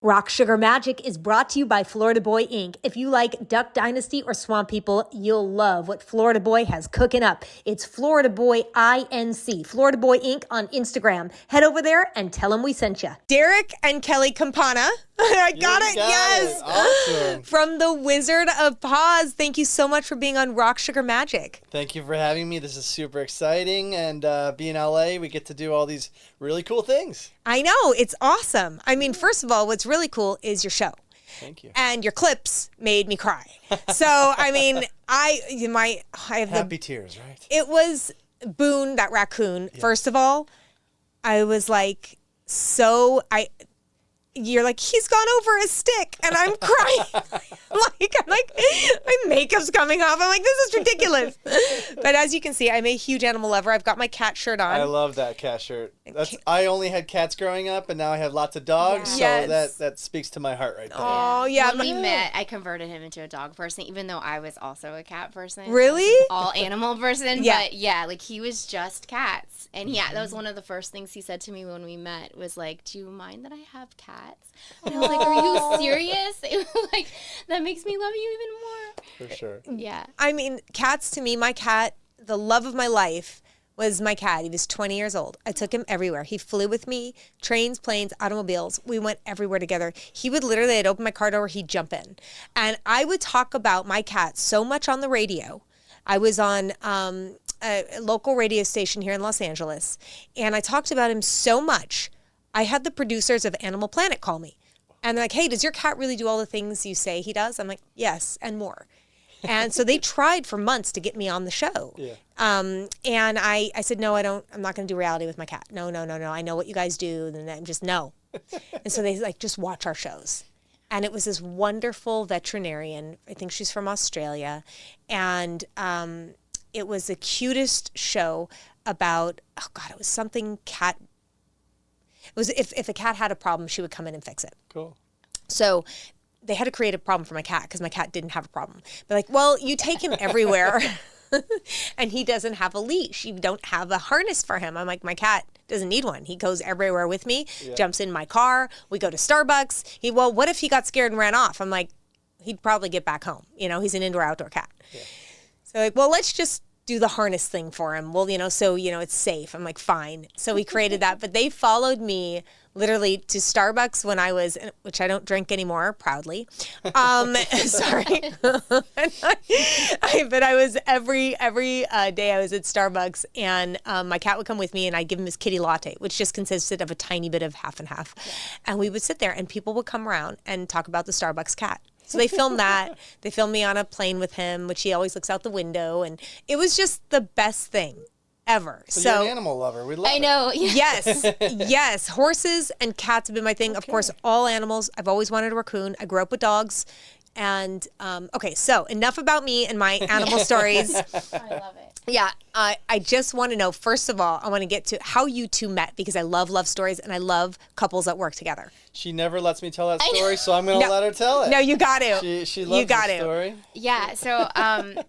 Rock Sugar Magic is brought to you by Florida Boy Inc. If you like Duck Dynasty or Swamp People, you'll love what Florida Boy has cooking up. It's Florida Boy INC, Florida Boy Inc. on Instagram. Head over there and tell them we sent you. Derrick and Kerri Campana. I got it. Yes. Awesome. From the Wizard of Paws. Thank you so much for being on Rock Sugar Magic. Thank you for having me. This is super exciting. And being in LA, we get to do all these really cool things. I know. It's awesome. I mean, first of all, what's really cool is your show. Thank you. And your clips made me cry. So, I mean, I have Happy tears, right? It was Boone, that raccoon. Yeah. First of all, I was like, you're like, he's gone over a stick, and I'm crying. I'm like, my makeup's coming off. I'm like, this is ridiculous. But as you can see, I'm a huge animal lover. I've got my cat shirt on. I love that cat shirt. I only had cats growing up, and now I have lots of dogs, so that speaks to my heart right there. Oh, yeah. When we met, I converted him into a dog person, even though I was also a cat person. Really? All animal person. Yeah. But yeah, like he was just cats. And yeah, that was one of the first things he said to me when we met was like, do you mind that I have cats? And I was like, are you serious? It was like, that makes me love you even more. For sure. Yeah. I mean, cats to me, my cat, the love of my life was my cat. He was 20 years old. I took him everywhere. He flew with me, trains, planes, automobiles. We went everywhere together. He would literally, I'd open my car door, he'd jump in. And I would talk about my cat so much on the radio. I was on a local radio station here in Los Angeles, and I talked about him so much. I had the producers of Animal Planet call me. And they're like, hey, does your cat really do all the things you say he does? I'm like, yes, and more. And so they tried for months to get me on the show. Yeah. And I said, no, I'm not going to do reality with my cat. No. I know what you guys do. And I'm just, no. And so they like, just watch our shows. And it was this wonderful veterinarian. I think she's from Australia. And it was the cutest show about, it was something cat. It was if a cat had a problem, she would come in and fix it. Cool. So they had to create a problem for my cat because my cat didn't have a problem. They're like, well, you take him everywhere and he doesn't have a leash. You don't have a harness for him. I'm like, my cat doesn't need one. He goes everywhere with me, jumps in my car. We go to Starbucks. What if he got scared and ran off? I'm like, he'd probably get back home. He's an indoor-outdoor cat. Yeah. So like, well, let's just do the harness thing for him. Well, so, it's safe. I'm like, fine. So we created that. But they followed me literally to Starbucks when I was, which I don't drink anymore, proudly. Sorry. But I was every day I was at Starbucks, and my cat would come with me, and I'd give him his kitty latte, which just consisted of a tiny bit of half and half. Yeah. And we would sit there, and people would come around and talk about the Starbucks cat. So they filmed that. They filmed me on a plane with him, which he always looks out the window. And it was just the best thing ever. So you're an animal lover. We love it. I know. Yes. Horses and cats have been my thing. Okay. Of course, all animals. I've always wanted a raccoon. I grew up with dogs. And, so enough about me and my animal stories. I love it. Yeah, I just want to know, first of all, I want to get to how you two met, because I love stories and I love couples that work together. She never lets me tell that story, so I'm going to let her tell it. No, you got to. She loves the story. Yeah, so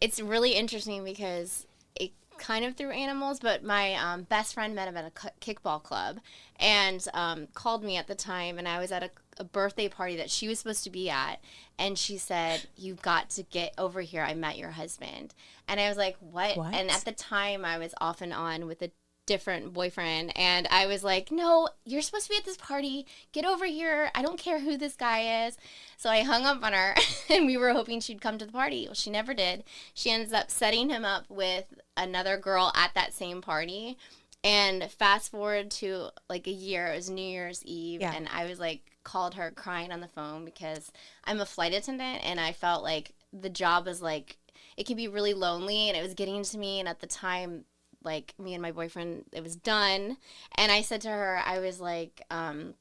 it's really interesting because it kind of through animals, but my best friend met him at a kickball club and called me at the time, and I was at a birthday party that she was supposed to be at, and she said, you've got to get over here. I met your husband. And I was like, what? And at the time, I was off and on with a different boyfriend, and I was like, no, you're supposed to be at this party. Get over here. I don't care who this guy is. So I hung up on her, and we were hoping she'd come to the party. Well, she never did. She ends up setting him up with another girl at that same party. And fast forward to like a year, it was New Year's Eve, and I was like, called her crying on the phone because I'm a flight attendant, and I felt like the job was like, it can be really lonely, and it was getting to me. And at the time, like me and my boyfriend, it was done. And I said to her, I was like, I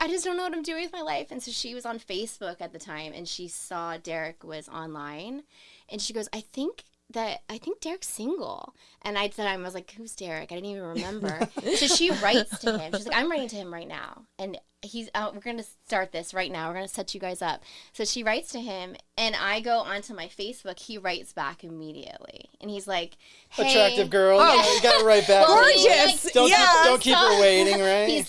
just don't know what I'm doing with my life. And so she was on Facebook at the time, and she saw Derrick was online, and she goes, I think Derrick's single. And I was like, who's Derrick? I didn't even remember. So she writes to him. She's like, I'm writing to him right now. And we're going to start this right now. We're going to set you guys up. So she writes to him, and I go onto my Facebook. He writes back immediately. And he's like, hey. Attractive girl. Oh. You got to write back. Gorgeous. Don't keep her waiting, right? He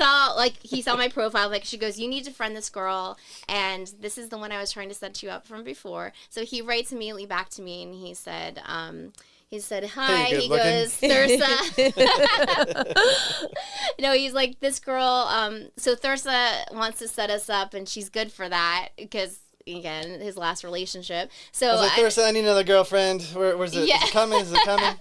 saw my profile. Like, she goes, you need to friend this girl. And this is the one I was trying to set you up from before. So he writes immediately back to me, and he said, hi. Hey, he goes, Thursa. No, he's like, this girl. So Thursa wants to set us up, and she's good for that because, again, his last relationship. So I was like, Thursa, I need another girlfriend. Where's it? Yeah. Is it coming? Is it coming?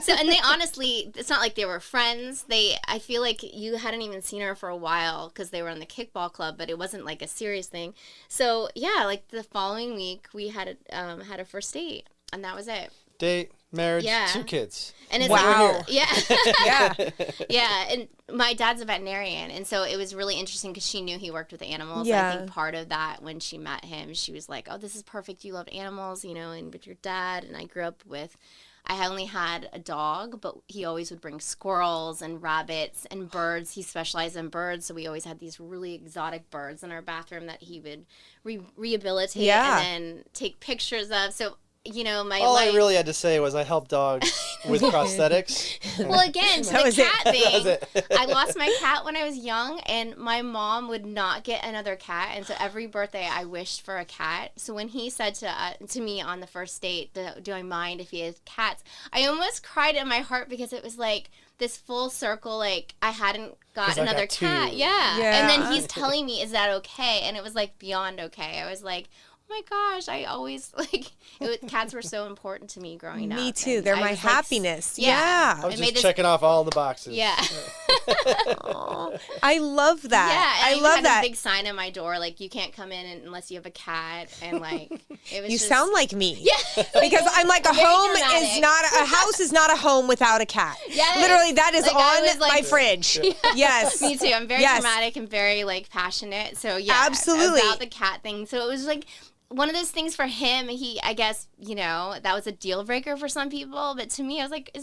So, and they honestly, it's not like they were friends. I feel like you hadn't even seen her for a while because they were in the kickball club, but it wasn't like a serious thing. So, yeah, like the following week, we had a first date, and that was it. Date. Marriage, 2 kids. And it's wow. Yeah. And my dad's a veterinarian, and so it was really interesting because she knew he worked with animals. Yeah. I think part of that, when she met him, she was like, oh, this is perfect. You love animals, and with your dad. And I grew up I only had a dog, but he always would bring squirrels and rabbits and birds. He specialized in birds, so we always had these really exotic birds in our bathroom that he would rehabilitate and then take pictures of. So all I really had to say was I helped dogs with prosthetics. Well, again, the cat thing. I lost my cat when I was young, and my mom would not get another cat, and so every birthday I wished for a cat. So when he said to me on the first date, do I mind if he has cats, I almost cried in my heart because it was like this full circle, like I hadn't got another cat. Yeah. And then he's telling me, is that okay? And it was like beyond okay. I was like, oh my gosh, I always cats were so important to me growing up. Me too. They're my happiness. I was just checking off all the boxes. Yeah. I love that. Yeah, I love that. A big sign on my door, like, you can't come in unless you have a cat, and like it was. You sound like me. Yeah. Because I'm like, a house is not a home without a cat. Yeah. Literally, that is on my fridge. Yeah. Yes. Me too. I'm very dramatic and very like passionate. So yeah, absolutely about the cat thing. So it was like one of those things for him. I guess, that was a deal breaker for some people, but to me, I was like,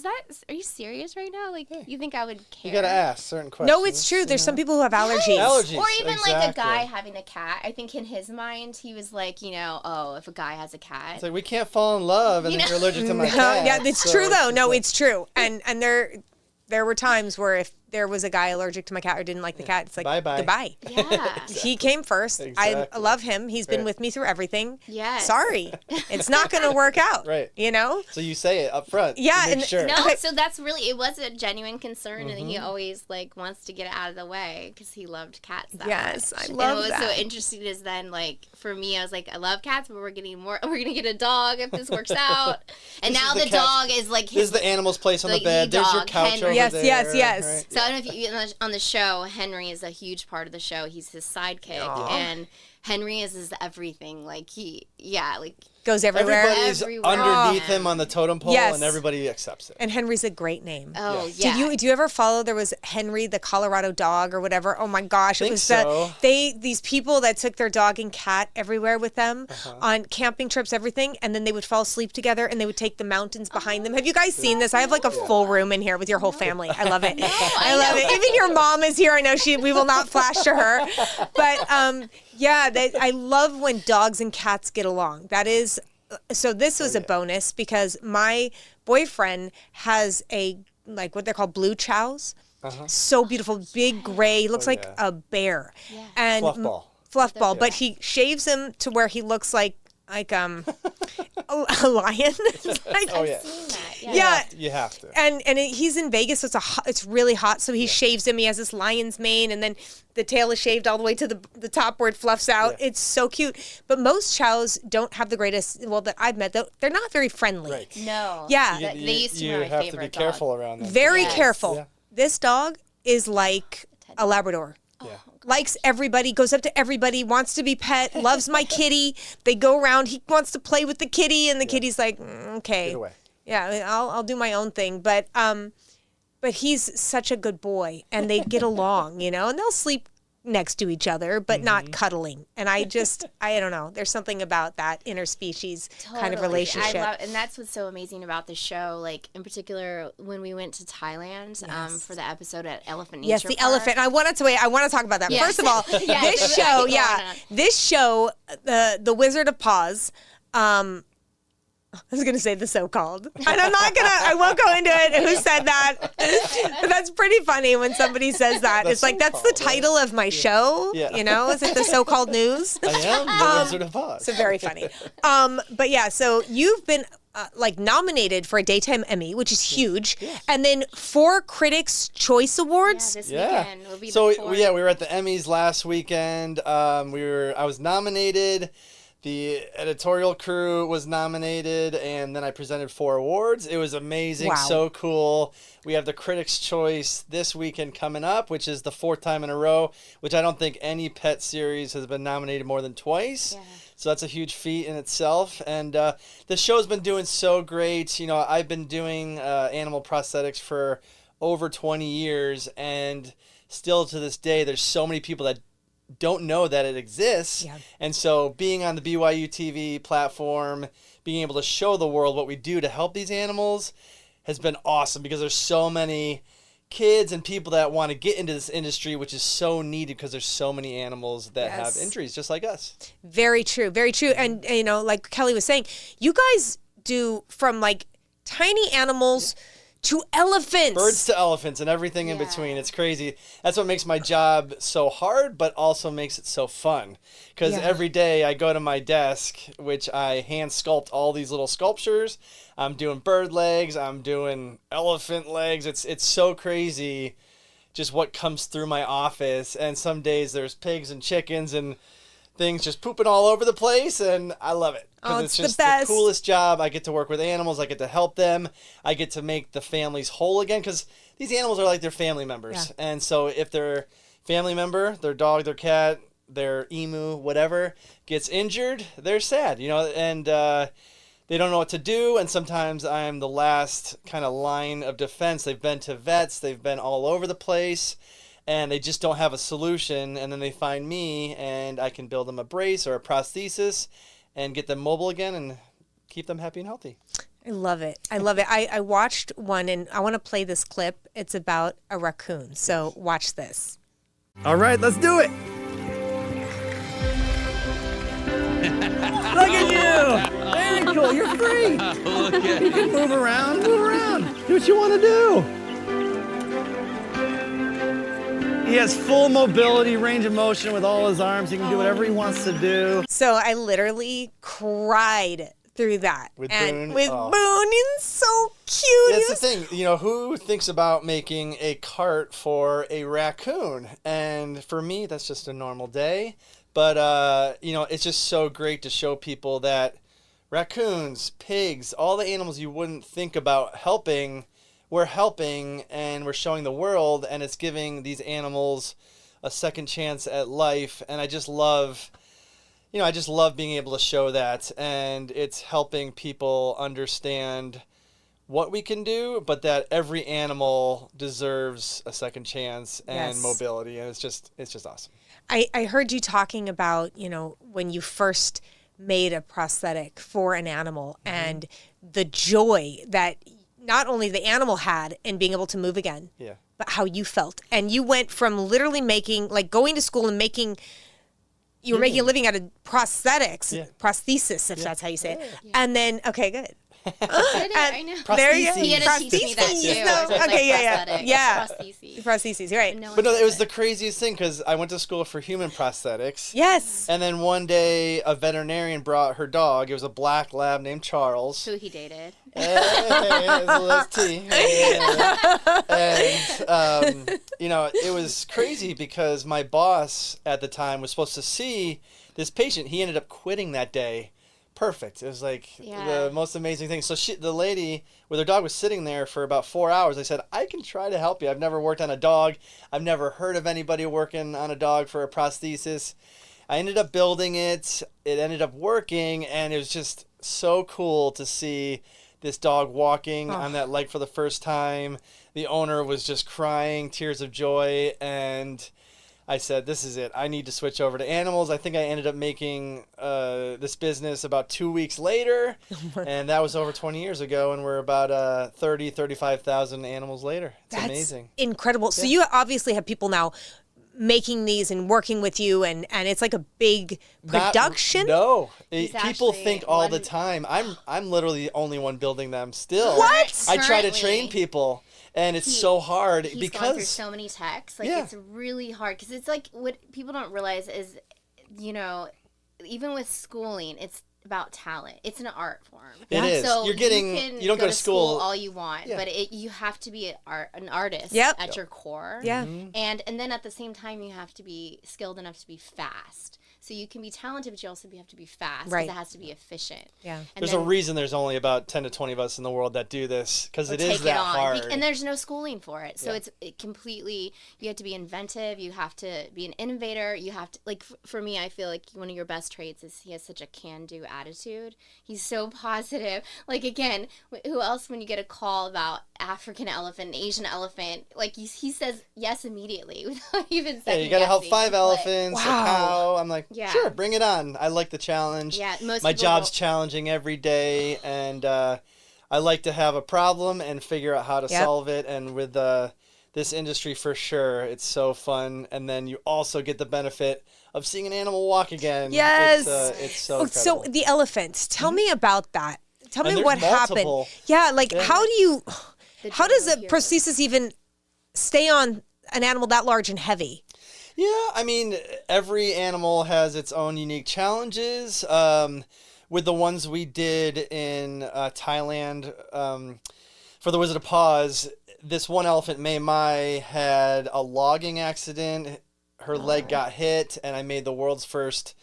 are you serious right now? Like, you think I would care? You gotta ask certain questions. No, it's true. There's some people who have allergies. Allergies. Or even like a guy having a cat. I think in his mind, he was like, if a guy has a cat. It's like, we can't fall in love and then you're allergic to my cat. Yeah, it's true though. No, it's true. And there were times where if there was a guy allergic to my cat or didn't like the cat, it's like, bye-bye. Goodbye. Yeah. He came first. Exactly. I love him. He's been with me through everything. Yes. Sorry. It's not going to work out. Right. So you say it up front. Yeah. To make sure. No, so that's really, it was a genuine concern, and he always like wants to get it out of the way because he loved cats that Yes, much. I love and what that. was so interesting is then, like, for me, I was like, I love cats, but we're going to get a dog if this works out. And now the dog is like this is the animal's place on the bed. There's your couch over yes, there. Yes. Right? So I don't know if you on the show, Henry is a huge part of the show. He's his sidekick. Aww. And Henry is his everything. Like, goes everywhere. Everybody's underneath him on the totem pole, and everybody accepts it. And Henry's a great name. Oh, yeah. Do you ever follow? There was Henry, the Colorado dog, or whatever. Oh my gosh, it was these people that took their dog and cat everywhere with them on camping trips, everything, and then they would fall asleep together, and they would take the mountains behind them. Have you guys seen this? I have like a full room in here with your whole family. I love it. I love it. Even your mom is here. I know we will not flash to her, but I love when dogs and cats get along. That is. So this was a bonus because my boyfriend has what they're called blue chows. So beautiful, big gray, looks like a bear. Yeah. And fluff ball, but he shaves him to where he looks like a lion. You have to. And he's in Vegas, so it's really hot. So he shaves him. He has this lion's mane, and then the tail is shaved all the way to the top where it fluffs out. Yeah. It's so cute. But most chows don't have the greatest. Well, that I've met, they're not very friendly. Right. No. Yeah. They used to be my favorite. You have to be careful around them. Very careful. Yeah. This dog is like a Labrador. Yeah. Likes everybody, goes up to everybody, wants to be pet, loves my kitty. They go around, he wants to play with the kitty, and the kitty's like, okay. Get away. Yeah, I'll do my own thing. But he's such a good boy, and they get along, and they'll sleep next to each other, but not cuddling. And I don't know. There's something about that interspecies kind of relationship. And that's what's so amazing about the show. Like, in particular, when we went to Thailand for the episode at Elephant Nature Yes, the Park. elephant. I want to talk about that. Yes. First of all, this show, the Wizard of Paws, I was going to say the so-called. And I won't go into it. Who said that? But that's pretty funny when somebody says that. It's like, that's the title of my show. Yeah. You know, is it the so-called news? I am the Wizard of Paws. So very funny. But yeah, so you've been nominated for a Daytime Emmy, which is huge. Yes. And then 4 Critics' Choice Awards. This weekend will be we were at the Emmys last weekend. I was nominated. The editorial crew was nominated, and then I presented 4 awards. It was amazing, so cool. We have the Critics' Choice this weekend coming up, which is the 4th time in a row, which I don't think any pet series has been nominated more than twice. Yeah. So that's a huge feat in itself. And the show's been doing so great. You know, I've been doing animal prosthetics for over 20 years, and still to this day, there's so many people that don't know that it exists. Yeah. And so being on the BYU TV platform, being able to show the world what we do to help these animals has been awesome, because there's so many kids and people that want to get into this industry, which is so needed because there's so many animals that have injuries just like us. Very true. Very true. And, you know, like Kelly was saying, you guys do from like tiny animals to elephants. Birds to elephants and everything in between. It's crazy. That's what makes my job so hard, but also makes it so fun. Because every day I go to my desk, which I hand sculpt all these little sculptures. I'm doing bird legs. I'm doing elephant legs. It's so crazy just what comes through my office. And some days there's pigs and chickens and things just pooping all over the place, and I love it. Because it's just the coolest job. I get to work with animals. I get to help them. I get to make the families whole again, because these animals are like their family members. Yeah. And so if their family member, their dog, their cat, their emu, whatever, gets injured, they're sad, you know, and they don't know what to do. And sometimes I'm the last kind of line of defense. They've been to vets. They've been all over the place, and they just don't have a solution. And then they find me, and I can build them a brace or a prosthesis and get them mobile again and keep them happy and healthy. I love it. I love it. I watched one, and I want to play this clip. It's about a raccoon. So watch this. All right, let's do it. Look at you. Very cool. You're free. You can move around. Do what you want to do. He has full mobility, range of motion with all his arms. He can do whatever he wants to do. So I literally cried through that. With Boone, he's so cute. That's the thing. You know, who thinks about making a cart for a raccoon? And for me, that's just a normal day. But, you know, it's just so great to show people that raccoons, pigs, all the animals you wouldn't think about helping, we're helping, and we're showing the world, and it's giving these animals a second chance at life. And I just love, you know, I just love being able to show that, and it's helping people understand what we can do, but that every animal deserves a second chance and mobility. And it's just awesome. I heard you talking about, you know, when you first made a prosthetic for an animal and the joy that not only the animal had in being able to move again, but how you felt. And you went from literally making, like going to school and making, you were making a living out of prosthetics, prosthesis, if that's how you say it. Yeah. And then, okay, good. I know. There you go. He had to teach me that too. No, okay, yeah. Prostheses. Prostheses, right. But no, it was the craziest thing, because I went to school for human prosthetics. Yes. And then one day, a veterinarian brought her dog. It was a black lab named Charles. Who he dated. And, you know, it was crazy because my boss at the time was supposed to see this patient. He ended up quitting that day. Perfect. It was like the most amazing thing. So the lady with her dog was sitting there for about 4 hours. I said, I can try to help you. I've never worked on a dog. I've never heard of anybody working on a dog for a prosthesis. I ended up building it. It ended up working, and it was just so cool to see this dog walking on that leg for the first time. The owner was just crying, tears of joy, and I said, this is it. I need to switch over to animals. I think I ended up making this business about 2 weeks later, and that was over 20 years ago, and we're about 35,000 animals later. It's amazing. Incredible. So you obviously have people now making these and working with you, and it's like a big production. People think all the time I'm literally the only one building them still. What? I try to train people, and it's so hard he's because gone through so many techs. Like it's really hard because it's like what people don't realize is, even with schooling, it's about talent. It's an art form. It is. So you don't go to school all you want, but you have to be an artist at your core. Yeah. And then at the same time, you have to be skilled enough to be fast. So you can be talented, but you also have to be fast because it has to be efficient. Yeah. And there's a reason there's only about 10 to 20 of us in the world that do this, because it is that hard. And there's no schooling for it. So it's completely, you have to be inventive. You have to be an innovator. You have to, like, for me, I feel like one of your best traits is he has such a can-do attitude. He's so positive. Like, again, who else, when you get a call about African elephant, Asian elephant, like he says yes immediately without even saying you got to help 5 elephants, wow. a cow. I'm like, Yeah. sure, bring it on. I like the challenge. Yeah, my job's challenging every day, and I like to have a problem and figure out how to solve it. And with this industry, for sure, it's so fun. And then you also get the benefit of seeing an animal walk again. Yes. It's so incredible. So the elephants, tell me about that. Tell And me there's what happened. Yeah, like how does a prosthesis even stay on an animal that large and heavy? Yeah, I mean, every animal has its own unique challenges. With the ones we did in Thailand for the Wizard of Paws, this one elephant, Mei Mai, had a logging accident. Her leg got hit, and I made the world's first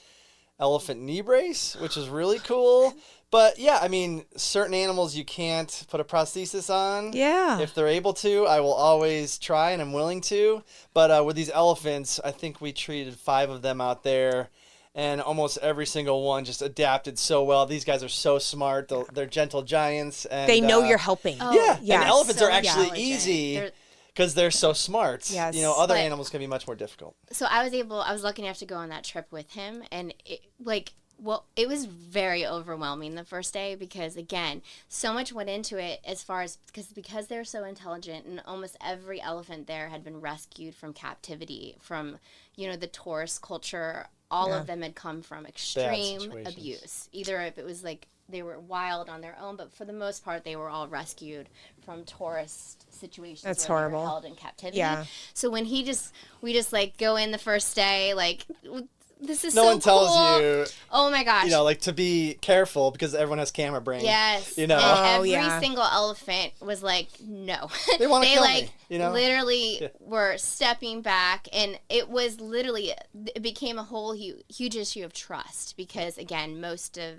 elephant knee brace, which is really cool. But yeah, I mean, certain animals you can't put a prosthesis on. Yeah. If they're able to, I will always try, and I'm willing to. But with these elephants, I think we treated 5 of them out there, and almost every single one just adapted so well. These guys are so smart. They're gentle giants. And They know you're helping. Yeah. Yes. And elephants So are actually intelligent. easy because they're so smart. Yes. Other animals can be much more difficult. So I was lucky enough to go on that trip with him, and it was very overwhelming the first day because, again, so much went into it as far as because they're so intelligent, and almost every elephant there had been rescued from captivity from, the tourist culture. All of them had come from extreme abuse. Either if it was like they were wild on their own, but for the most part, they were all rescued from tourist situations. That's where horrible. They were held in captivity. Yeah. So when we just like go in the first day, like, this is No so one tells cool. you, Oh my gosh. like to be careful because everyone has camera brain. Yes. You know. And Oh, every single elephant was like, no. They wanna kill like me, literally were stepping back, and it became a whole huge issue of trust because, again, most of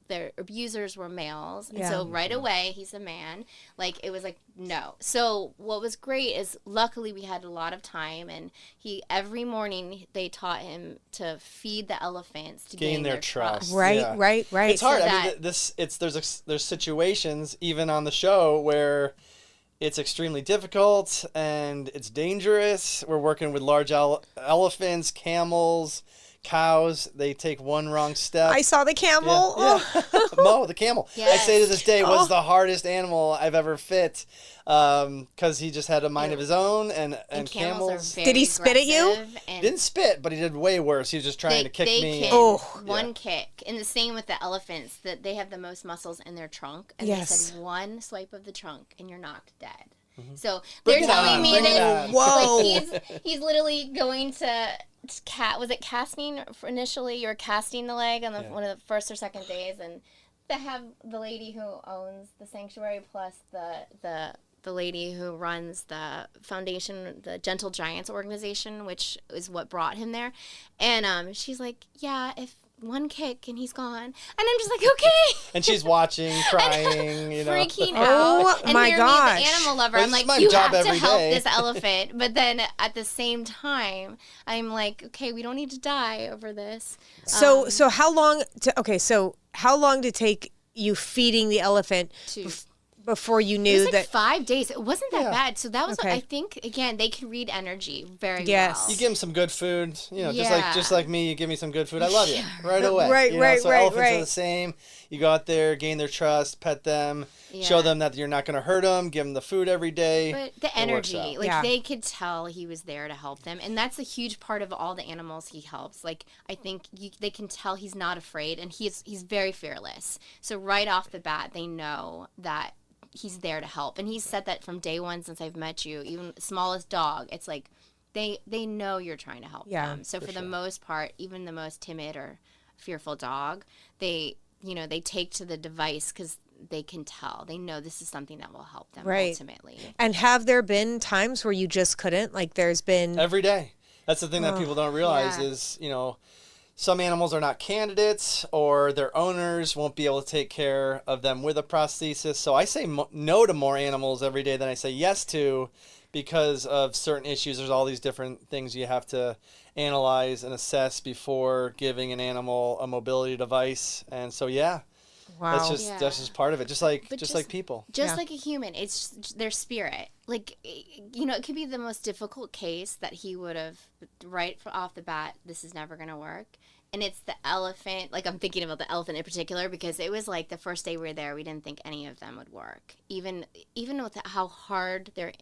their abusers were males. And so right away, he's a man. Like, it was like, no. So what was great is luckily we had a lot of time, and every morning they taught him to feed the elephants to gain their trust. Right. It's hard. So I mean, there's situations even on the show where it's extremely difficult and it's dangerous. We're working with large elephants, camels, cows. They take one wrong step. I saw the camel. Mo, the camel. Yes. I say to this day was the hardest animal I've ever fit because he just had a mind of his own, and camels. Are very Did he spit at you? aggressive, and Didn't spit, but he did way worse. He was just trying to kick me. One kick. And the same with the elephants, that they have the most muscles in their trunk. And they said one swipe of the trunk and you're knocked dead. So they're telling me that like, he's literally going to was it casting initially? You were casting the leg on one of the first or second days, and they have the lady who owns the sanctuary plus the lady who runs the foundation, the Gentle Giants organization, which is what brought him there. And she's like, yeah, if one kick and he's gone. And I'm just like, okay. And she's watching, crying, freaking out. Oh, and my here gosh. me, the animal lover, This I'm is like, my you job have to every help day. this elephant. But then at the same time, I'm like, okay, we don't need to die over this. So how long did it take you feeding the elephant before you It knew was like that. 5 days. It wasn't that Yeah. bad. So that was, Okay. I think, again, they can read energy very Yes. well. You give them some good food, you know, Yeah. just like me, you give me some good food, I love you right away. Right, you know? right, So right, elephants are right. the same. You go out there, gain their trust, pet them, show Yeah. them that you're not going to hurt them, give them the food every day. But the It works energy, out. like Yeah. they could tell he was there to help them, and that's a huge part of all the animals he helps. Like I think they can tell he's not afraid, and he's very fearless. So right off the bat, they know that he's there to help, and he's said that from day one since I've met you. Even the smallest dog, it's like they know you're trying to help Yeah, them. So for the most part, even the most timid or fearful dog, they take to the device because they can tell. They know this is something that will help them Right. ultimately. And have there been times where you just couldn't? Like there's been. Every day. That's the thing that people don't realize Yeah. is, you know, some animals are not candidates or their owners won't be able to take care of them with a prosthesis. So I say no to more animals every day than I say yes to because of certain issues. There's all these different things you have to analyze and assess before giving an animal a mobility device. And so, yeah, Wow. that's just part of it. Just like But like people. Just Yeah. like a human, it's their spirit. Like, you know, it could be the most difficult case that he would have off the bat, this is never going to work. And it's the elephant. Like, I'm thinking about the elephant in particular because it was like the first day we were there, we didn't think any of them would work. Even with how hard they're,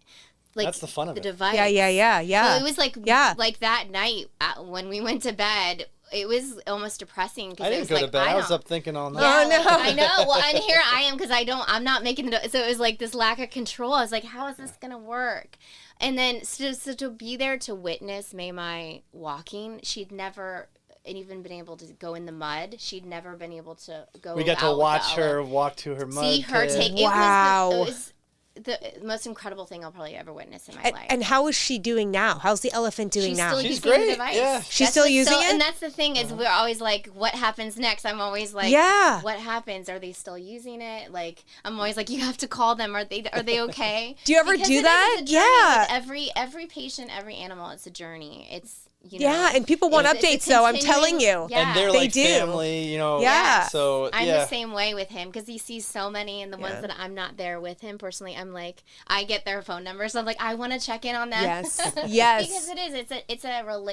like, That's the fun of it. device. Yeah. So it was like, Yeah. like that night when we went to bed, it was almost depressing. Cause I it didn't was go like, to bed. I was don't- up thinking all night. Yeah, Oh, no. I know. Well, and here I am because I'm not making it. So it was like this lack of control. I was like, how is this going to work? And then so to be there to witness May walking, she'd never even been able to go in the mud. She'd never been able to go. We got to out watch the her walk to her mud See her pit. take. Wow. It was the most incredible thing I'll probably ever witness in my life. And how is she doing now? How's the elephant doing She's now? still She's using great, the device. yeah. She's still what's using it? And that's the thing is we're always like, what happens next? I'm always like, Yeah. what happens? Are they still using it? Like, I'm always like, you have to call them. Are they okay? Do you ever Because do it is, that? it's a journey Yeah. with every patient, every animal, it's a journey. It's Yeah, and people want it's a updates, though, I'm telling continuing- you. Yeah. And they're They like do. family, you know. Yeah. So, I'm yeah. the same way with him because he sees so many, and the ones that I'm not there with him personally, I'm like, I get their phone numbers. I'm like, I want to check in on them. Yes. Yes. Because it is.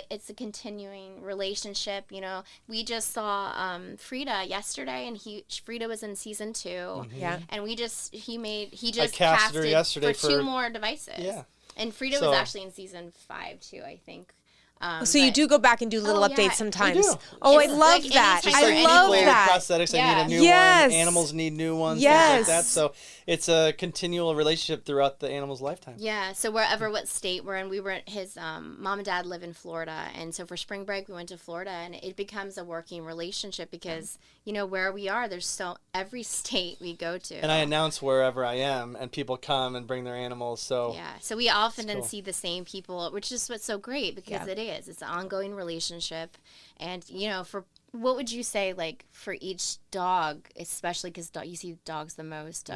It's a continuing relationship. You know, we just saw Frida yesterday, and Frida was in season 2. Yeah. And he just casted her casted yesterday for 2 for- more devices. Yeah. And Frida So- was actually in season 5 too, I think. So you but- do go back and do little Oh, yeah, updates we sometimes. do. Oh, I It's love like that. anytime I for Just like love people with that. prosthetics, I Yeah. need a new Yes. one. Animals need new ones. Yes. Things like that. So it's a continual relationship throughout the animal's lifetime. Yeah, so what state we're in, we were his mom and dad live in Florida, and so for spring break we went to Florida, and it becomes a working relationship because you know where we are. There's every state we go to. And I announce wherever I am, and people come and bring their animals. So Yeah, so we often cool. see the same people, which is what's so great because it's an ongoing relationship, and you know what would you say like for each dog, especially because you see dogs the most.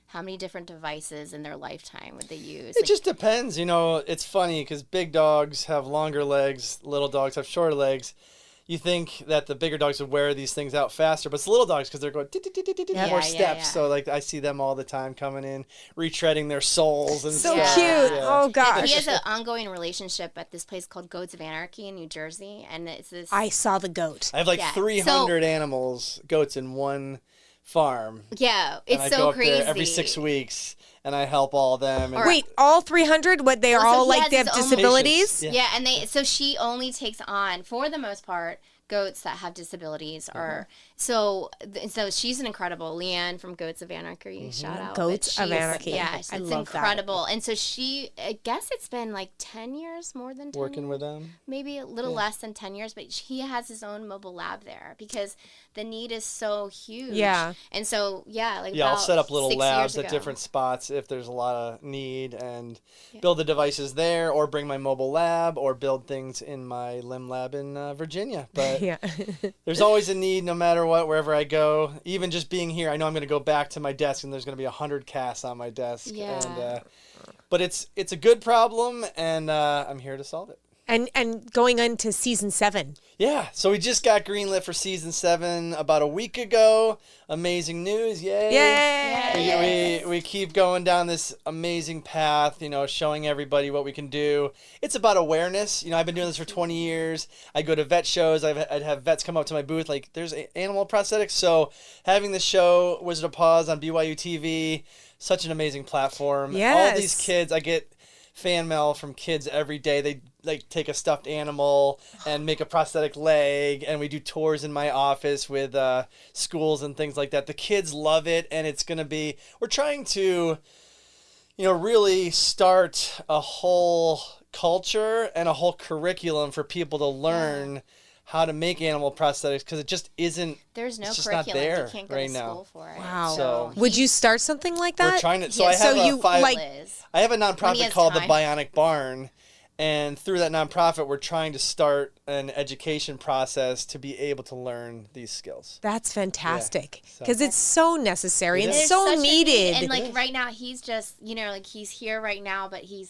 How many different devices in their lifetime would they use? it just depends. You know, it's funny because big dogs have longer legs, little dogs have shorter legs. You think that the bigger dogs would wear these things out faster, but it's the little dogs because they're going more steps. Yeah. So like I see them all the time coming in, retreading their soles and So stuff. cute. Yeah. Oh, gosh. He has an ongoing relationship at this place called Goats of Anarchy in New Jersey, and it's this. I saw the goat. I have like Yeah. 300 animals, goats in one farm. Yeah, And it's I so go up crazy. there every 6 weeks, and I help all of them. And Wait, all 300? What, they are Well, so all he like, has they have his own- disabilities? Patients. Yeah, and so she only takes on, for the most part, goats that have disabilities, or so she's an incredible Leanne from Goats of Anarchy. Shout out Goats But of she's- Anarchy. Yeah, I it's love that. incredible. And so I guess it's been like 10 years, more than 10 working years. with them. Maybe a little less than 10 years, but he has his own mobile lab there because the need is so huge. Yeah. And so, Yeah, I'll about set up little 6 labs years at ago. different spots if there's a lot of need, and build the devices there, or bring my mobile lab, or build things in my limb lab in Virginia. But Yeah. there's always a need no matter what, wherever I go. Even just being here, I know I'm going to go back to my desk and there's going to be 100 casts on my desk. Yeah. And, but it's a good problem, and I'm here to solve it. And going into season 7. Yeah, so we just got greenlit for season 7 about a week ago. Amazing news, yay! Yay! We keep going down this amazing path, showing everybody what we can do. It's about awareness. I've been doing this for 20 years. I go to vet shows. I'd have vets come up to my booth like, there's animal prosthetics. So having this show, Wizard of Paws on BYU TV, such an amazing platform. Yes. All these kids, I get fan mail from kids every day. They take a stuffed animal and make a prosthetic leg, and we do tours in my office with schools and things like that. The kids love it, and we're trying to really start a whole culture and a whole curriculum for people to learn how to make animal prosthetics, because it just isn't. There's no it's just curriculum. not there You can't go right to now. school for it. Wow. So Would you start something like that? we're trying to. So Yeah, I have so you, like- I have a When he nonprofit has called the time. Bionic Barn, and through that nonprofit, we're trying to start an education process to be able to learn these skills. That's fantastic, so- because it's so necessary It and is. There's so such a need, needed. and like right now, he's just he's here right now, but he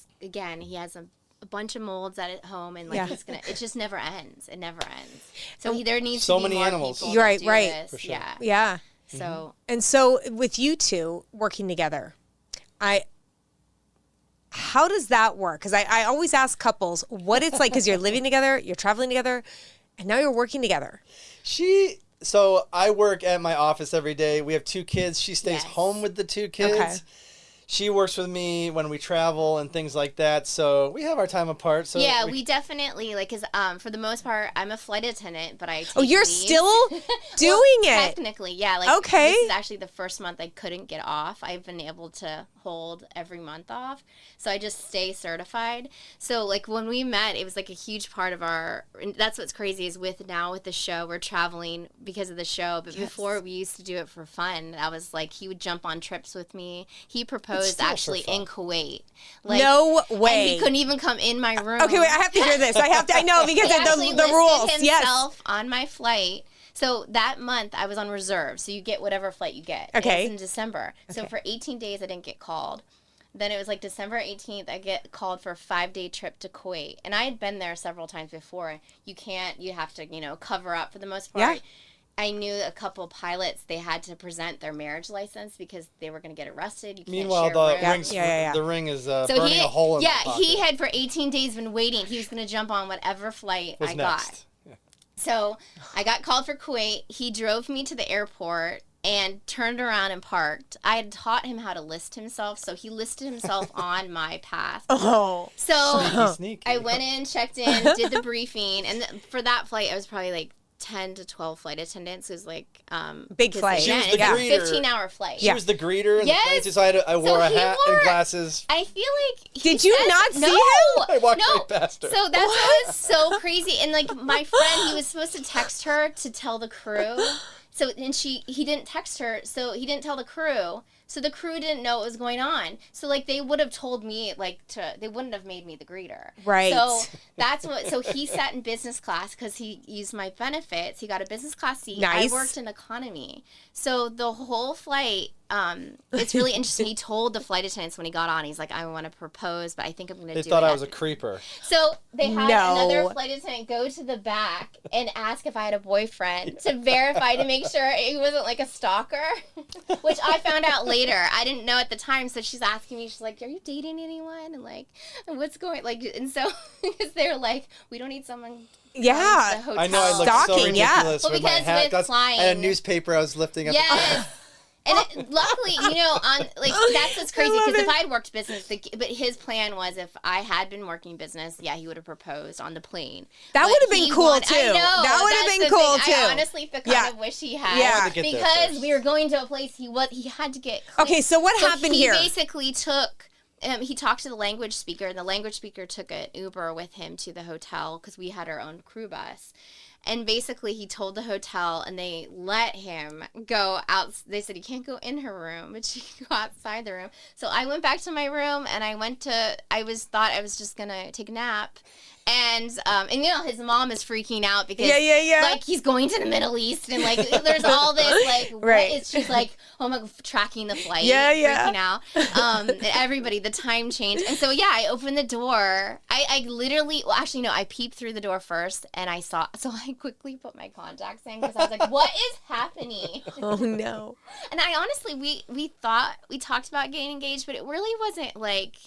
has a bunch of molds at home, and Yeah. it just never ends. It never ends. So there needs So to be many more animals. people Right, that do right. this. For sure. Yeah. Yeah. So And so with you two working together, how does that work? Because I always ask couples what it's like, because you're living together, you're traveling together, and now you're working together. So I work at my office every day. We have 2 kids. She stays Yes. home with the 2 kids. Okay. She works with me when we travel and things like that. So we have our time apart. So yeah, we definitely because for the most part, I'm a flight attendant, but I take Oh, you're leave. still doing Well, it? Technically, yeah. Okay. This is actually the first month I couldn't get off. I've been able to hold every month off, so I just stay certified. So when we met, it was a huge part of our. And that's what's crazy is with the show, we're traveling because of the show. But before we used to do it for fun. I was he would jump on trips with me. He proposed still for actually fun. in Kuwait. No And way. he couldn't even come in my room. Okay, wait, I have to hear this. I know, because He of actually the listed rules. Yes. himself on my flight. So that month I was on reserve. So you get whatever flight you get. Okay. It was in December. So for 18 days I didn't get called. Then it was December 18th I get called for a 5-day trip to Kuwait. And I had been there several times before. You have to, cover up for the most part. Yeah. I knew a couple pilots, they had to present their marriage license because they were going to get arrested. You can't Meanwhile, share rooms. the ring is burning a hole in the pocket. he had for 18 days been waiting. He was going to jump on whatever flight Was I next. got. So I got called for Kuwait. He drove me to the airport and turned around and parked. I had taught him how to list himself, so he listed himself on my path. Oh. So Sneaky. I went in, checked in, did the briefing, and for that flight, I was probably 10 to 12 flight attendants. It was Big flight. She was It's the a greeter. 15-hour flight. She was the greeter and Yes. the places. So I wore a he hat and glasses. I feel he Did you says- not see no, him? I walked no. right past her. So that's what was so crazy. And my friend, he was supposed to text her to tell the crew. So he didn't text her, so he didn't tell the crew. So the crew didn't know what was going on. So they would have told me they wouldn't have made me the greeter. Right. So that's what. So he sat in business class because he used my benefits. He got a business class seat. Nice. I worked in economy. So the whole flight. It's really interesting. He told the flight attendants when he got on, he's like, I want to propose, but I think I'm going to do it. They thought I was a after." creeper. So they had No. another flight attendant go to the back and ask if I had a boyfriend to verify to make sure he wasn't a stalker, which I found out later. I didn't know at the time. So she's asking me, she's like, are you dating anyone? And what's going and so because they're like, we don't need someone. Yeah. going to the hotel. I know I looked so Stalking, yeah. ridiculous Well, with my because hat. with I had a flying- newspaper I was lifting up. Yes. And luckily, on that's what's crazy love because if it. I had worked business, but his plan was if I had been working business, he would have proposed on the plane. That But would have been he cool, wanted- too. I know, That would have that's been the cool, thing. too. I honestly kind Yeah. of wish he had. Yeah. I wanted to get there because first. we were going to a place he had to get. Okay, so what happened here? He basically took. He talked to the language speaker, and the language speaker took an Uber with him to the hotel because we had our own crew bus. And basically, he told the hotel, and they let him go out. They said, you can't go in her room, but you can go outside the room. So I went back to my room, and thought I was just going to take a nap. And you know, his mom is freaking out because like he's going to the Middle East and like there's all this like she's like, oh my god, tracking the flight, freaking out. Everybody, the time change. And so I opened the door. I literally, well, actually no, I peeped through the door first and I saw, so I quickly put my contacts in because I was like, what is happening? Oh no. And I honestly, we talked about getting engaged, but it really wasn't like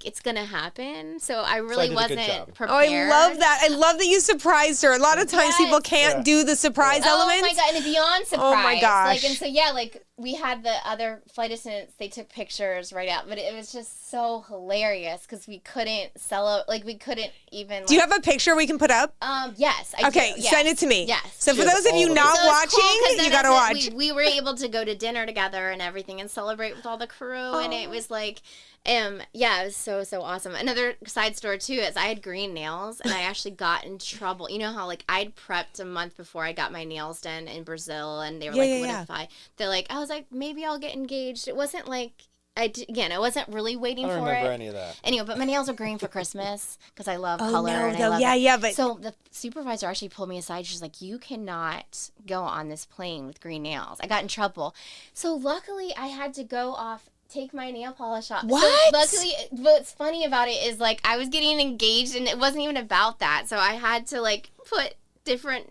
it's gonna happen. So I really wasn't prepared. Oh, I love that. I love that you surprised her. A lot of times people can't do the surprise element. Oh my god, and beyond surprise. Oh my gosh. Like, and so like we had the other flight attendants, they took pictures right out, but it was just so hilarious because we couldn't we couldn't even. Do you have a picture we can put up? Yes. I do. Yes. Send it to me. Yes. So for those of you not watching, you gotta watch. We were able to go to dinner together and everything and celebrate with all the crew, and it was like. It was so awesome. Another side story too is I had green nails and I actually got in trouble. You know how like I'd prepped a month before I got my nails done in Brazil, and they were like, "What if I?" They're like, I was like, maybe I'll get engaged. It wasn't like I wasn't really waiting for it. I don't remember any of that. Anyway, but my nails are green for Christmas because I love color. But so the supervisor actually pulled me aside. She's like, "You cannot go on this plane with green nails." I got in trouble. So luckily, I had to go off. Take my nail polish off. What? So luckily, what's funny about it is like I was getting engaged and it wasn't even about that. So I had to like put different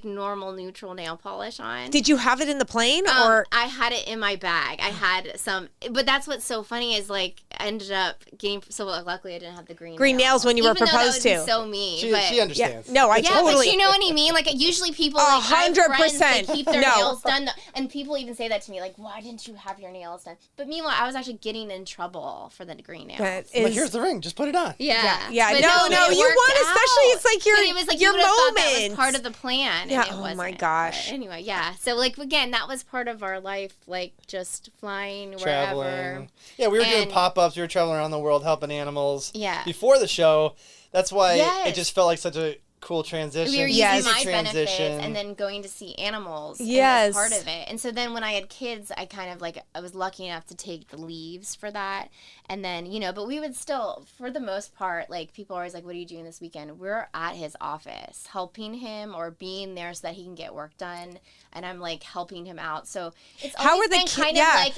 normal neutral nail polish on. Did you have it in the plane or? I had it in my bag. I had some, but that's what's so funny is like I ended up getting, so luckily I didn't have the green nails when you were proposed to. That would be so mean. She understands. Yeah, no, I totally. But you know what I mean? Like usually people like 100% they keep their nails done, and people even say that to me like, why didn't you have your nails done? But meanwhile, I was actually getting in trouble for the green nails. Like, here's the ring, just put it on. Yeah. No, you want, especially it's like your, but it was like your you moment. That was part of the plan. Yeah. And it oh wasn't. my gosh. But anyway, So like again, that was part of our life, like just flying traveling. Wherever. Yeah, we were doing pop-ups. We were traveling around the world helping animals. Yeah. Before the show, that's why it just felt like such a cool transition. We were using my benefits and then going to see animals. Yes. Part of it. And so then when I had kids, I kind of like, I was lucky enough to take the leaves for that. And then, but we would still, for the most part, like people are always like, what are you doing this weekend? We're at his office helping him or being there so that he can get work done. And I'm like helping him out. So it's always been kind of like,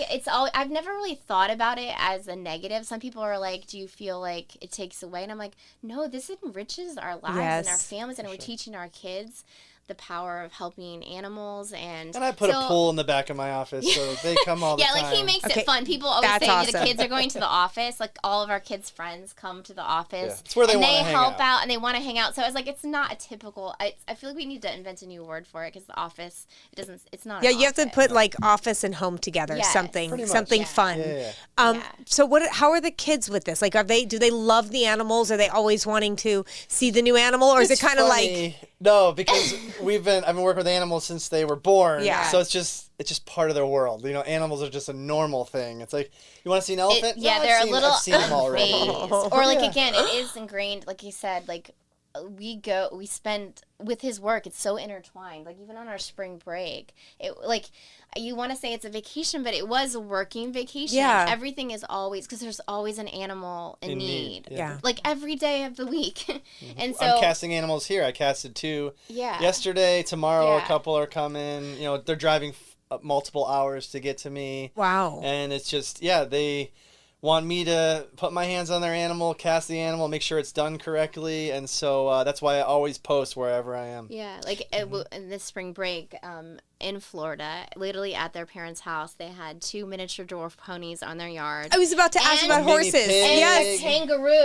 I've never really thought about it as a negative. Some people are like, do you feel like it takes away? And I'm like, no, this enriches our lives and our families, and we're teaching our kids the power of helping animals. And I put a pool in the back of my office, so they come all the time. Like he makes it fun. People always say the kids are going to the office. Like all of our kids' friends come to the office. It's where they want to hang out. And they help out and they want to hang out. So I was like, it's not a typical. I feel like we need to invent a new word for it because the office, it's not. Yeah, you have to put like office and home together. Yes, something fun. Yeah. So how are the kids with this? Like, do they love the animals? Are they always wanting to see the new animal, or is it kind of like? No, because I've been working with animals since they were born. Yeah. So it's just part of their world. Animals are just a normal thing. It's like, you want to see an elephant? They're a little I've seen them already. Or like again, it is ingrained. Like you said, like we spend with his work. It's so intertwined. Like even on our spring break, you want to say it's a vacation, but it was a working vacation. Yeah. Everything is always, because there's always an animal in need. Yeah. Like every day of the week. And so I'm casting animals here. I casted 2 yesterday. Tomorrow a couple are coming. They're driving multiple hours to get to me. Wow. And it's just, they want me to put my hands on their animal, cast the animal, make sure it's done correctly. And so that's why I always post wherever I am. Yeah, like in this spring break in Florida, literally at their parents' house, they had 2 miniature dwarf ponies on their yard. I was about to ask about horses. Yes, kangaroo,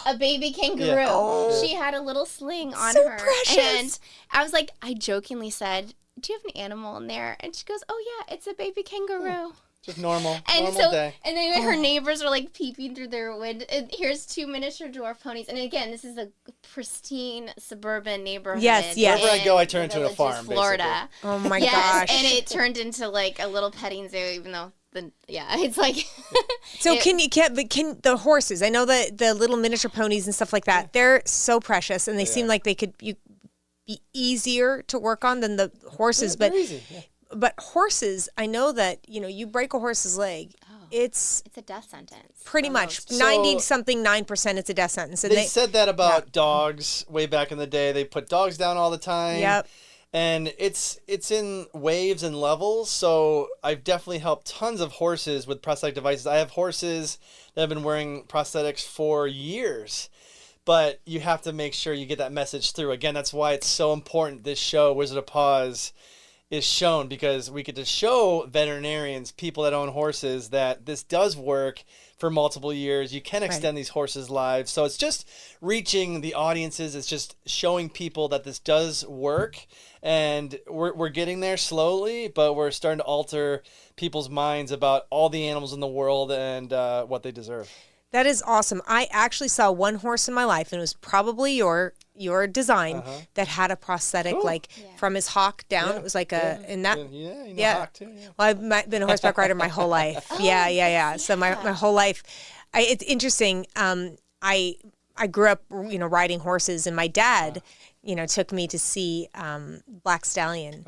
a baby kangaroo. Yeah. Oh. She had a little sling on her. Precious. And I was like, I jokingly said, do you have an animal in there? And she goes, oh yeah, it's a baby kangaroo. Just normal day. And then her neighbors are like peeping through their window. Here's 2 miniature dwarf ponies. And again, this is a pristine suburban neighborhood. Yes. Wherever I go, I turn into a farm, Florida. basically. Oh my gosh. And it turned into like a little petting zoo, even though it's like. So can the horses? I know the little miniature ponies and stuff like that. They're so precious, and they seem like they could be easier to work on than the horses. They're easy. Yeah. But horses, I know that you break a horse's leg, it's a death sentence. pretty much So- 90-something 9%. It's a death sentence. And They said that about dogs way back in the day. They put dogs down all the time. Yep. And it's in waves and levels. So I've definitely helped tons of horses with prosthetic devices. I have horses that have been wearing prosthetics for years. But you have to make sure you get that message through. Again, that's why it's so important this show, Wizard of Paws, is shown, because we get to show veterinarians, people that own horses, that this does work for multiple years. You can extend these horses' lives. So it's just reaching the audiences. It's just showing people that this does work. And we're getting there slowly, but we're starting to alter people's minds about all the animals in the world and what they deserve. That is awesome. I actually saw one horse in my life, and it was probably your design that had a prosthetic, from his hock down. Yeah. It was like Hawk too. Yeah. Well, I've been a horseback rider my whole life. Yeah. So my whole life, it's interesting. I grew up, riding horses, and my dad, took me to see Black Stallion.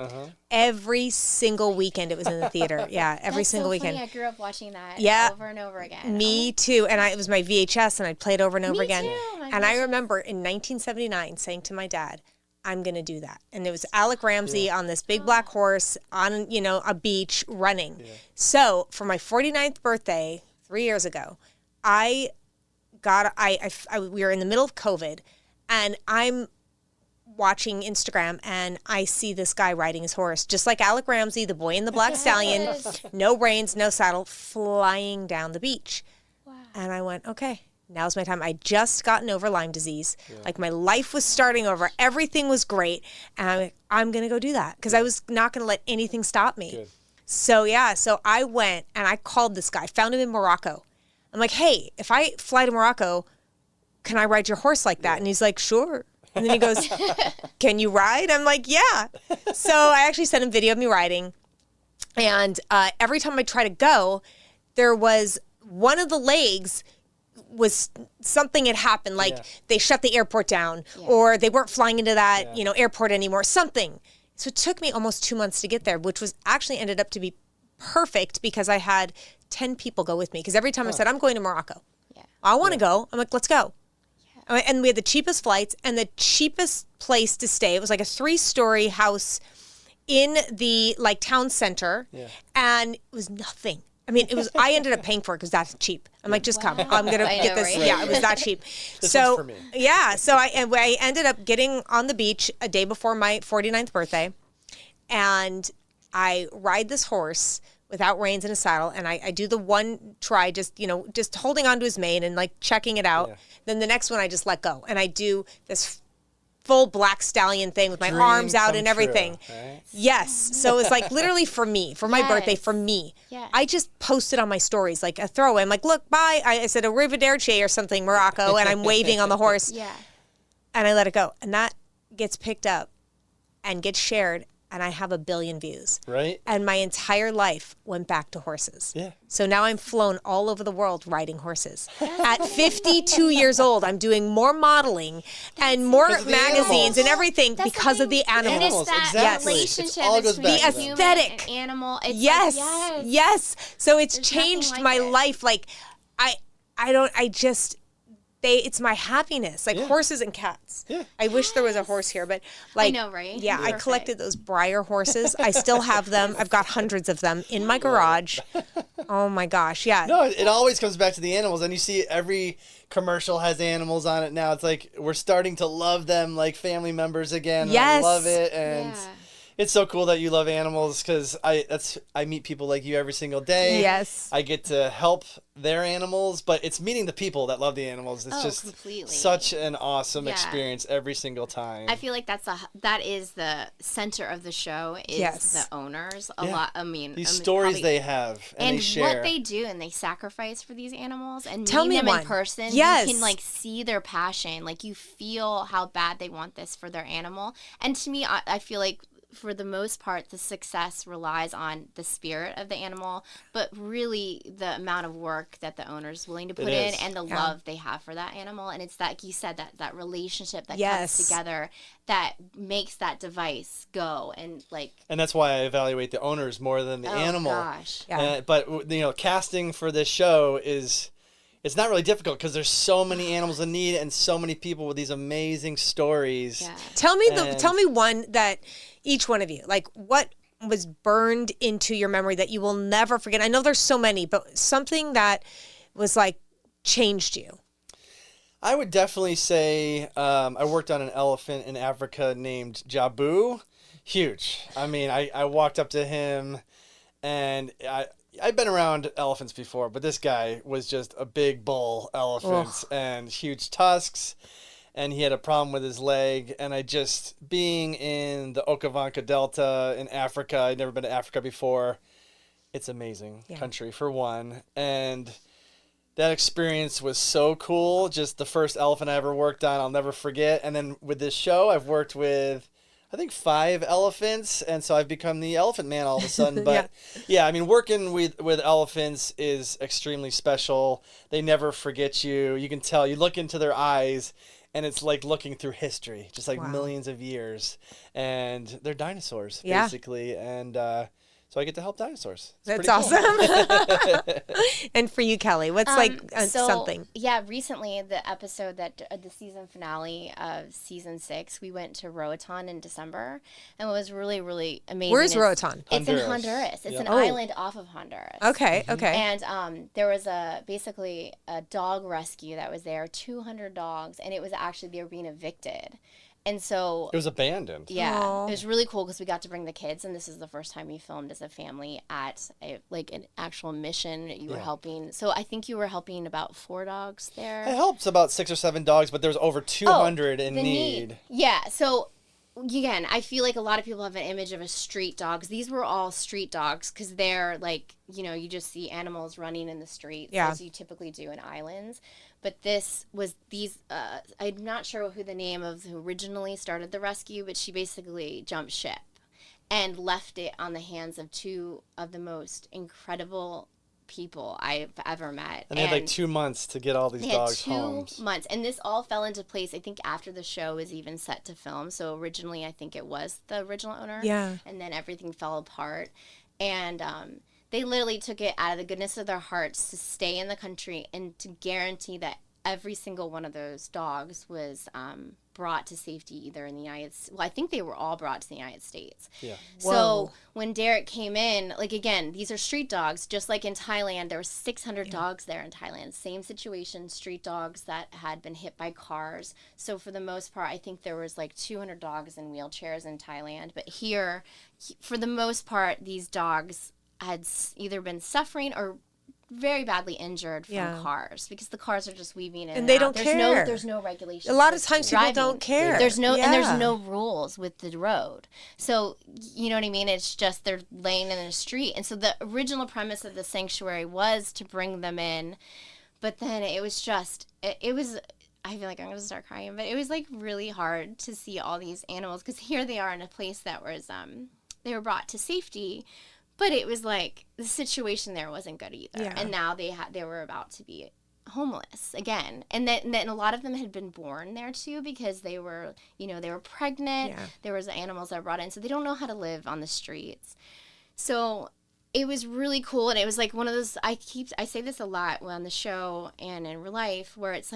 Every single weekend it was in the theater. Yeah, every That's single so weekend. Funny. I grew up watching that over and over again. Me too. And it was my VHS, and I'd play it over and over Me again. too. And I remember in 1979 saying to my dad, I'm going to do that. And it was Alec Ramsey on this big black horse on, a beach running. Yeah. So for my 49th birthday, 3 years ago, we were in the middle of COVID, and I'm watching Instagram, and I see this guy riding his horse, just like Alec Ramsey, the boy in the Black Stallion, no reins, no saddle, flying down the beach. Wow. And I went, okay, now's my time. I just gotten over Lyme disease. Yeah. Like, my life was starting over. Everything was great. And I'm going to go do that, because I was not going to let anything stop me. Good. So I went and I called this guy, found him in Morocco. I'm like, hey, if I fly to Morocco, can I ride your horse like that? And he's like, sure. And then he goes, can you ride? I'm like, yeah. So I actually sent him video of me riding. And every time I try to go, there was one of the legs was something had happened. Like they shut the airport down or they weren't flying into that, airport anymore, something. So it took me almost 2 months to get there, which was actually ended up to be perfect, because I had 10 people go with me. Because every time I said, I'm going to Morocco. Yeah. I want to go. I'm like, let's go. And we had the cheapest flights and the cheapest place to stay. It was like a 3-story house in the town center, and it was nothing. I mean, I ended up paying for it because that's cheap. I'm like, just come. I'm going to get this. Right? Yeah, it was that cheap. This for me. Yeah. So I ended up getting on the beach a day before my 49th birthday, and I ride this horse without reins and a saddle, and I do the one try, just holding onto his mane and checking it out. Yeah. Then the next one I just let go, and I do this full Black Stallion thing with my arms out and everything. True, right? Yes. So it's literally for me, for my birthday, for me. Yeah. I just posted on my stories a throwaway. I'm like, look, bye. I said arrivederci or something, Morocco, and I'm waving on the horse. Yeah. And I let it go, and that gets picked up and gets shared. And I have 1 billion views. Right. And my entire life went back to horses. Yeah. So now I'm flown all over the world riding horses. At 52 years old, I'm doing more modeling and more magazines and everything because of the animals. And it's that relationship between the aesthetic and animal. It's yes. So it's changed my life. It's my happiness, horses and cats. Yeah. I wish there was a horse here, but I know, right? Yeah, I collected those Breyer horses. I still have them. I've got hundreds of them in my garage. Oh my gosh, yeah. No, it always comes back to the animals, and you see every commercial has animals on it now. It's like we're starting to love them like family members again. Yes. I love it, and it's so cool that you love animals, because I meet people like you every single day. Yes. I get to help their animals, but it's meeting the people that love the animals. It's just completely. Such an awesome experience every single time. I feel like that is the center of the show is the owners. A lot. I mean, these stories they have and they share. What they do, and they sacrifice for these animals, and Tell meeting me them one. in person. Yes. You can see their passion. You feel how bad they want this for their animal. And to me, I feel like for the most part, the success relies on the spirit of the animal, but really the amount of work that the owner is willing to put in and the love they have for that animal. And it's like you said, that relationship that comes together that makes that device go. And that's why I evaluate the owners more than the animal. Gosh. Yeah. But casting for this show it's not really difficult because there's so many animals in need and so many people with these amazing stories. Yeah. Tell me one that each one of you, like, what was burned into your memory that you will never forget? I know there's so many, but something that was like changed you. I would definitely say I worked on an elephant in Africa named Jabu. Huge. I mean, I walked up to him and I've been around elephants before, but this guy was just a big bull elephant and huge tusks, and he had a problem with his leg. And being in the Okavango Delta in Africa, I'd never been to Africa before. It's amazing country for one. And that experience was so cool. Just the first elephant I ever worked on, I'll never forget. And then with this show, I've worked with, I think, 5 elephants, and so I've become the elephant man all of a sudden. But I mean, working with elephants is extremely special. They never forget you. You can tell. You look into their eyes, and it's like looking through history, just like millions of years. And they're dinosaurs, basically. And so I get to help dinosaurs. That's awesome. And for you, Kelly, what's something? Yeah, recently the episode the season finale of season 6, we went to Roatan in December, and what was really, really amazing. Where's Roatan? It's in Honduras. It's an island off of Honduras. Okay. And there was basically a dog rescue that was there, 200 dogs, and it was actually, they were being evicted. And so it was abandoned. Yeah. Aww. It was really cool because we got to bring the kids, and this is the first time we filmed as a family at an actual mission. You were helping. So I think you were helping about 4 dogs there. I helped about 6 or 7 dogs, but there was over 200 in need. Yeah. So again, I feel like a lot of people have an image of a street dogs. These were all street dogs because they're like, you just see animals running in the streets as you typically do in islands. But this was I'm not sure who the name of who originally started the rescue, but she basically jumped ship and left it on the hands of 2 of the most incredible people I've ever met. And they had like 2 months to get all these dogs home. 2 months. And this all fell into place, I think, after the show was even set to film. So originally, I think it was the original owner. Yeah. And then everything fell apart. And they literally took it out of the goodness of their hearts to stay in the country and to guarantee that every single one of those dogs was brought to safety either in the United States. Well, I think they were all brought to the United States. Yeah. So when Derrick came in, again, these are street dogs. Just like in Thailand, there were 600 dogs there in Thailand. Same situation, street dogs that had been hit by cars. So for the most part, I think there was 200 dogs in wheelchairs in Thailand. But here, for the most part, these dogs had either been suffering or very badly injured from cars because the cars are just weaving in and they don't care. There's no regulation. A lot of times people don't care. There's no rules with the road. So you know what I mean? It's just they're laying in the street. And so the original premise of the sanctuary was to bring them in, but then it was just it was. I feel like I'm going to start crying, but it was really hard to see all these animals because here they are in a place that was they were brought to safety. But it was the situation there wasn't good either. Yeah. And now they were about to be homeless again. And then a lot of them had been born there too because they were, they were pregnant. Yeah. There was animals that were brought in. So they don't know how to live on the streets. So it was really cool. And it was one of those, I say this a lot on the show and in real life where it's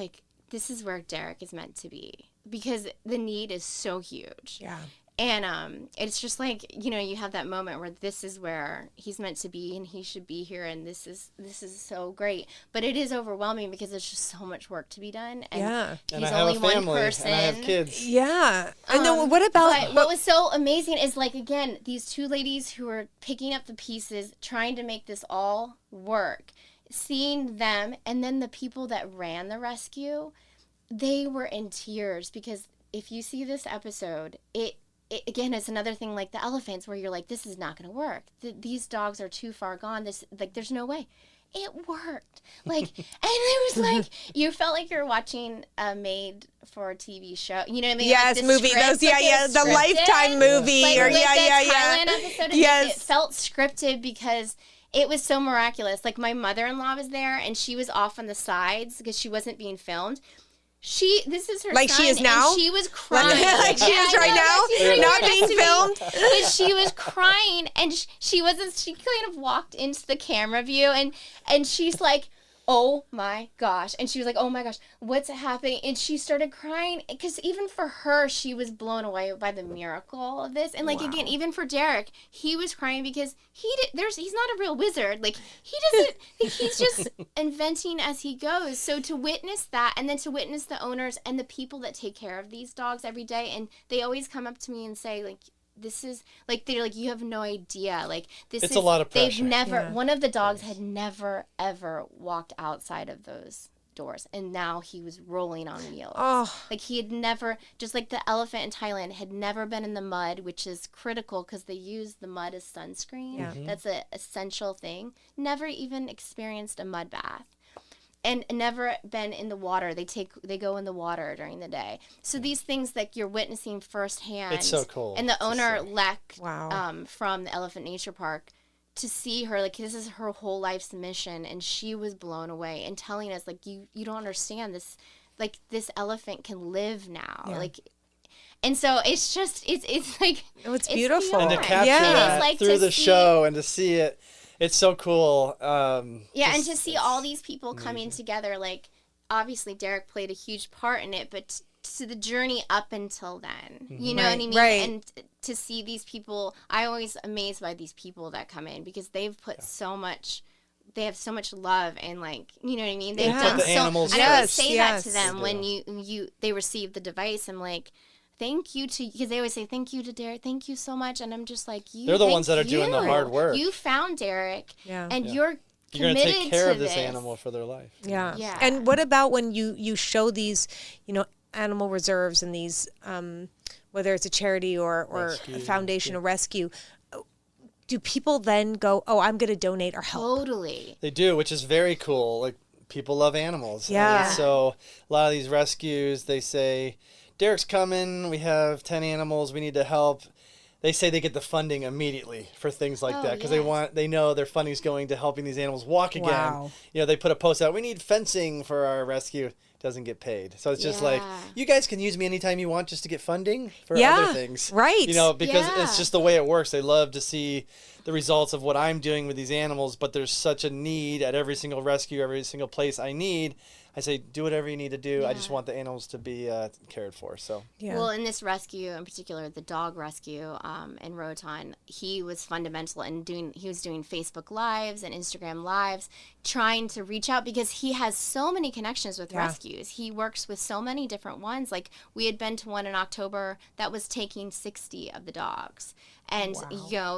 this is where Derrick is meant to be because the need is so huge. Yeah. And it's just you have that moment where this is where he's meant to be and he should be here and this is so great. But it is overwhelming because there's just so much work to be done. And he's and I only have a family, one person. And I have kids. Yeah. I know. What about... But what was so amazing is again, these 2 ladies who are picking up the pieces, trying to make this all work, seeing them, and then the people that ran the rescue, they were in tears because if you see this episode, it again, it's another thing like the elephants where you're this is not going to work. These dogs are too far gone. There's no way. it worked. Like, and it was like, you felt like you're watching a made-for-TV show. You know what I mean? Yes, like movie. script, Those, like the scripted. Lifetime movie. Like, or the Thailand episode, it felt scripted because it was so miraculous. Like, my mother-in-law was there, and she was off on the sides because she wasn't being filmed. This is her like son, she is now. And she was crying. Like she is right now, not being filmed. But she was crying, and she wasn't. She kind of walked into the camera view, and she's like, "Oh my gosh!" And she was like, "Oh my gosh, what's happening?" And she started crying because even for her, she was blown away by the miracle of this. And like again, even for Derrick, he was crying because he's not a real wizard. Like he doesn't. He's just inventing as he goes. So to witness that, and then to witness the owners and the people that take care of these dogs every day, and they always come up to me and say like, this is like, they're like, you have no idea. Like this It's is a lot of pressure. They've never, one of the dogs had never ever walked outside of those doors, and now he was rolling on wheels. Oh. Like he had never, just like the elephant in Thailand, had never been in the mud, which is critical because they use the mud as sunscreen. Yeah. That's an essential thing. Never even experienced a mud bath. And never been in the water. They go in the water during the day. So these things that you're witnessing firsthand. It's so cool. And the owner left Wow. from the Elephant Nature Park to see her, like this is her whole life's mission, and she was blown away and telling us like you don't understand this, like this elephant can live now. Yeah. Like, and so it's just it's like It's beautiful. And to beyond. capture Yeah. that It is like through to the see- show and to see it, it's so cool. And to see all these people coming together, like obviously Derrick played a huge part in it, but to the journey up until then, you know what I mean? Right. And to see these people, I always amazed by these people that come in because they've put so much. They have so much love and like, you know what I mean? They've Yeah. done Put the so. animals And I always first. say Yes. that to them They when do. they receive the device. I'm like, thank you to, because they always say thank you to Derrick, thank you so much, and I'm just like, They're the ones that are doing the hard work. You found Derrick, Yeah. and you're You're going to committed take care to of this animal for their life. Yeah. Yeah. And what about when you show these, animal reserves and these, whether it's a charity or Rescue, a foundation, a rescue, do people then go, oh, I'm going to donate or help? Totally. They do, which is very cool. Like, people love animals. Yeah. And so a lot of these rescues, they say, Derrick's coming, we have 10 animals, we need to help. They say they get the funding immediately for things like that because they know their funding's going to helping these animals walk again. Wow. They put a post out, we need fencing for our rescue. Doesn't get paid. So it's just like, you guys can use me anytime you want just to get funding for other things. Right. Because it's just the way it works. They love to see the results of what I'm doing with these animals, but there's such a need at every single rescue, every single place I need. I say, do whatever you need to do. I just want the animals to be cared for. So Yeah. Well, in this rescue in particular, the dog rescue in Rotan, he was fundamental in he was doing Facebook Lives and Instagram Lives, trying to reach out because he has so many connections with rescues. He works with so many different ones. Like we had been to one in October that was taking 60 of the dogs. And,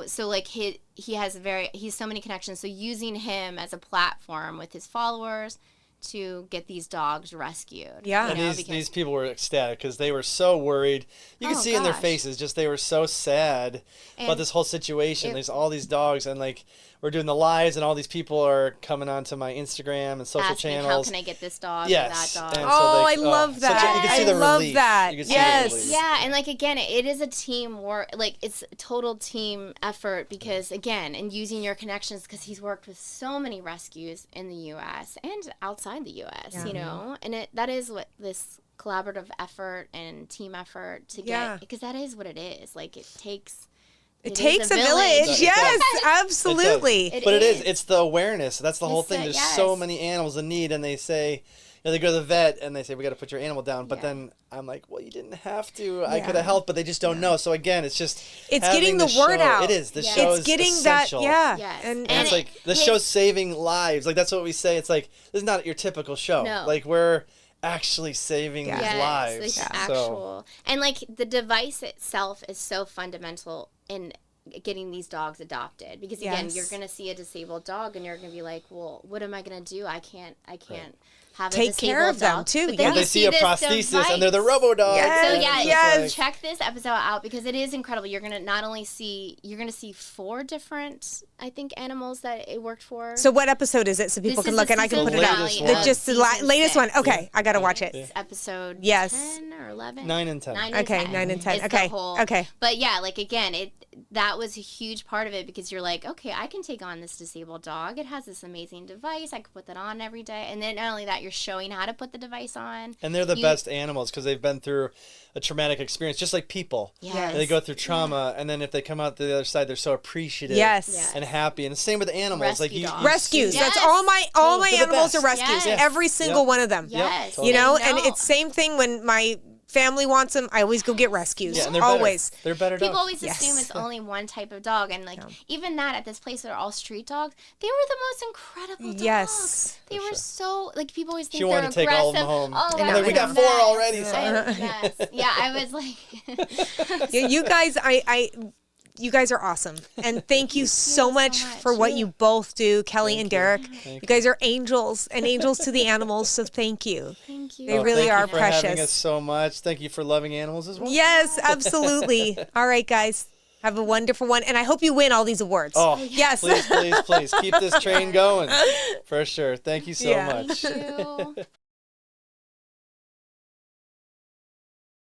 so like he has he's so many connections. So using him as a platform with his followers to get these dogs rescued. Yeah. And these people were ecstatic because they were so worried. You could see in their gosh. faces, just they were so sad about this whole situation. There's all these dogs, and like we're doing the lives, and all these people are coming onto my Instagram and social asking, channels. how can I get this dog Yes. or that And dog? so I love such that. you can see I the love relief. that. You can see Yes. the relief. Yeah, and like again, it is a team work. Like it's a total team effort because again, and using your connections because he's worked with so many rescues in the U.S. and outside the U.S. And that is what this collaborative effort and team effort to get because that is what it is. Like it takes takes a village. Yes, absolutely. It's the awareness. That's the whole thing. There's so many animals in need, and they say, they go to the vet and they say, we got to put your animal down. But then I'm like, well, you didn't have to. I could have helped, but they just don't know. So again, it's just Getting the word out. It is. The show It's is getting essential. that. Yes. And it's like the show's saving lives. Like that's what we say. It's like this is not your typical show. No. Like we're actually saving these lives. Like So actual. And like the device itself is so fundamental in getting these dogs adopted because again you're going to see a disabled dog and you're going to be like, well, what am I going to do? I can't have a take care of disabled them dog. too. But then Yeah. They you see a this prosthesis and they're the device. robo dog. Yes. So And yeah, it's Yes. like- check this episode out because it is incredible. You're gonna not only see 4 different, I think, animals that it worked for. So what episode is it so people This can is look the and I can season put it up? finale The of just the season latest 6. one. Okay, I gotta watch it. It's episode Yes. 10 or 11. 9 and 10. 9 Okay, and 10. 9 and 10. It's the Okay, whole- okay. But yeah, like again, that was a huge part of it because you're like, okay, I can take on this disabled dog. It has this amazing device. I can put that on every day. And then not only that, you're showing how to put the device on. And they're the best animals because they've been through a traumatic experience, just like people. Yes. They go through trauma, and then if they come out the other side, they're so appreciative Yes. and happy. And the same with animals. Rescue like you dogs. Rescues. Yes. That's all my They're the animals are best. rescues. Yes. Every single Yep. one of them. Yes. totally. You know, They and it's same thing when my family wants them. I always go get rescues. Yeah, and they're Always. better. They're better People dogs. always Yes. assume it's only one type of dog, and like even that at this place they're all street dogs. They were the most incredible dogs. Yes. They were so like people always think She they're wanted to take aggressive. all of them home. Oh, They're I like, we was got a 4 mess. already. I was So. a mess. Yeah, I was like, You guys, you guys are awesome. And thank you so much much. for what you both do, Kelly and Derrick. You guys are angels and angels to the animals. So thank you. thank you. They really Thank are you for having precious. us so much. Thank you for loving animals as well. Yes, absolutely. All right, guys. Have a wonderful one. And I hope you win all these awards. Oh, yes. Please, please, please keep this train going. For sure. Thank you so Yeah. much. Thank you.